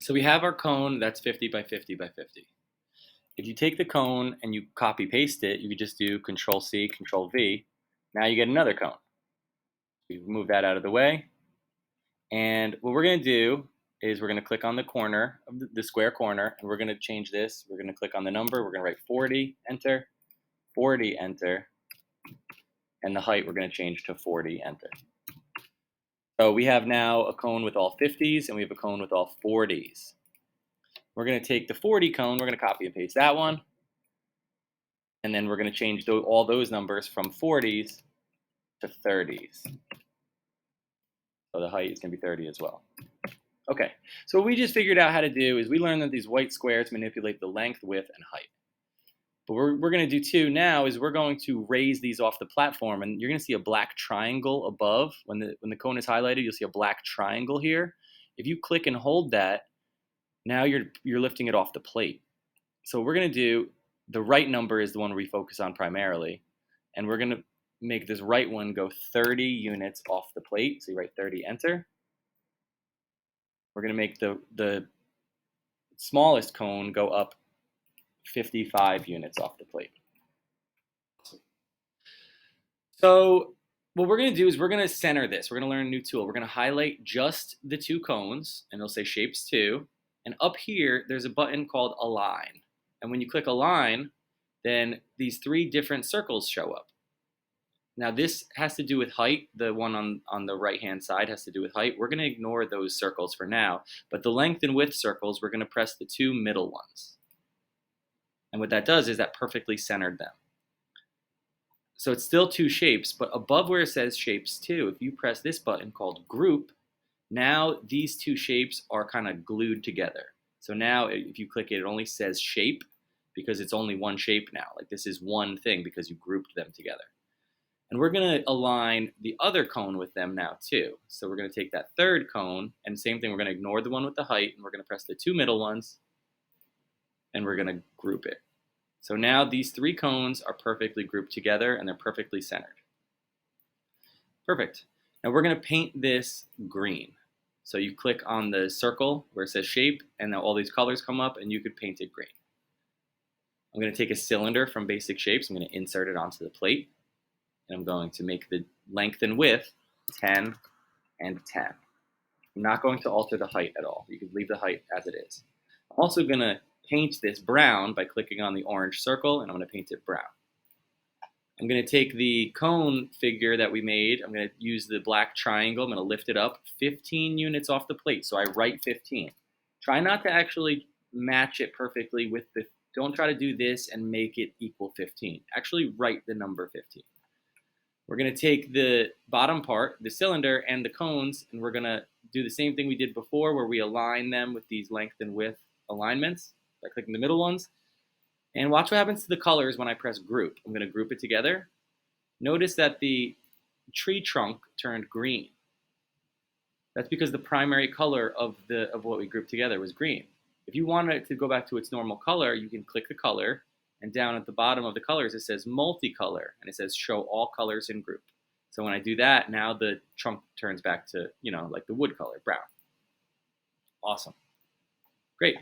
So we have our cone that's 50 by 50 by 50. If you take the cone and you copy paste it, you could just do Control C, Control V. Now you get another cone. We move that out of the way. And what we're going to do is we're going to click on the corner of the square corner, and we're going to change this. We're going to click on the number. We're going to write 40, enter, 40, enter, and the height we're going to change to 40, enter. So we have now a cone with all 50s, and we have a cone with all 40s. We're going to take the 40 cone, we're going to copy and paste that one, and then we're going to change all those numbers from 40s to 30s. So the height is going to be 30 as well. Okay, so what we just figured out how to do is we learned that these white squares manipulate the length, width, and height. But we're going to do too now is we're going to raise these off the platform, and you're going to see a black triangle above. When the cone is highlighted, you'll see a black triangle here. If you click and hold that, now you're lifting it off the plate. So what we're going to do, the right number is the one we focus on primarily, and we're going to make this right one go 30 units off the plate. So you write 30, enter. We're going to make the smallest cone go up 55 units off the plate. So what we're going to do is we're going to center this. We're going to learn a new tool. We're going to highlight just the two cones, and it'll say shapes 2. And up here, there's a button called align. And when you click align, then these 3 different circles show up. Now this has to do with height. The one on the right-hand side has to do with height. We're going to ignore those circles for now. But the length and width circles, we're going to press the 2 middle ones. And what that does is that perfectly centered them. So it's still 2 shapes, but above where it says shapes 2, if you press this button called group, now these 2 shapes are kind of glued together. So now if you click it, it only says shape because it's only one shape now. Like this is one thing because you grouped them together. And we're going to align the other cone with them now too. So we're going to take that 3rd cone, and same thing, we're going to ignore the one with the height, and we're going to press the 2 middle ones, and we're going to group it. So now these 3 cones are perfectly grouped together, and they're perfectly centered. Perfect. Now we're going to paint this green. So you click on the circle where it says shape, and now all these colors come up, and you could paint it green. I'm going to take a cylinder from basic shapes. I'm going to insert it onto the plate. And I'm going to make the length and width 10 and 10. I'm not going to alter the height at all. You can leave the height as it is. I'm also going to paint this brown by clicking on the orange circle, and I'm going to paint it brown. I'm going to take the cone figure that we made. I'm going to use the black triangle. I'm going to lift it up 15 units off the plate. So I write 15. Try not to actually match it perfectly with the, don't try to do this and make it equal 15. Actually write the number 15. We're going to take the bottom part, the cylinder, and the cones, and we're going to do the same thing we did before where we align them with these length and width alignments by clicking the middle ones. And watch what happens to the colors when I press group. I'm going to group it together. Notice that the tree trunk turned green. That's because the primary color of what we grouped together was green. If you want it to go back to its normal color, you can click the color, and down at the bottom of the colors, it says multicolor, and it says show all colors in group. So when I do that, now the trunk turns back to, like the wood color, brown. Awesome. Great.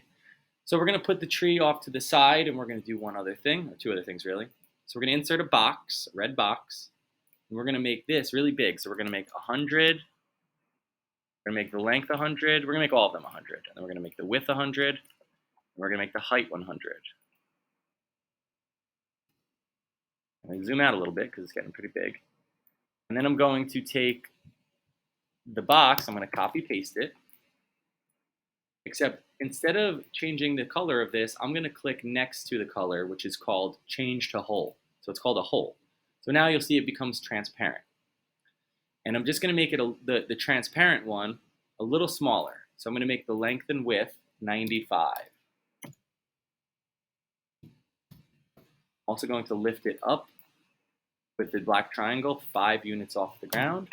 So we're going to put the tree off to the side, and we're going to do one other thing, or 2 other things really. So we're going to insert a box, a red box, and we're going to make this really big. So we're going to make 100. We're going to make the length 100. We're going to make all of them 100. And then we're going to make the width 100. And we're going to make the height 100. I'm going to zoom out a little bit because it's getting pretty big. And then I'm going to take the box, I'm going to copy paste it. Except instead of changing the color of this, I'm going to click next to the color, which is called change to whole. So it's called a whole. So now you'll see it becomes transparent. And I'm just going to make it the transparent one a little smaller. So I'm going to make the length and width 95. Also going to lift it up with the black triangle 5 units off the ground.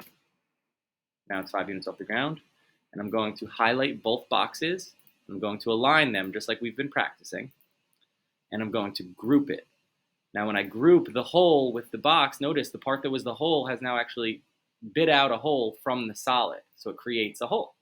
Now it's 5 units off the ground. And I'm going to highlight both boxes. I'm going to align them just like we've been practicing. And I'm going to group it. Now when I group the hole with the box, notice the part that was the hole has now actually bit out a hole from the solid. So it creates a hole.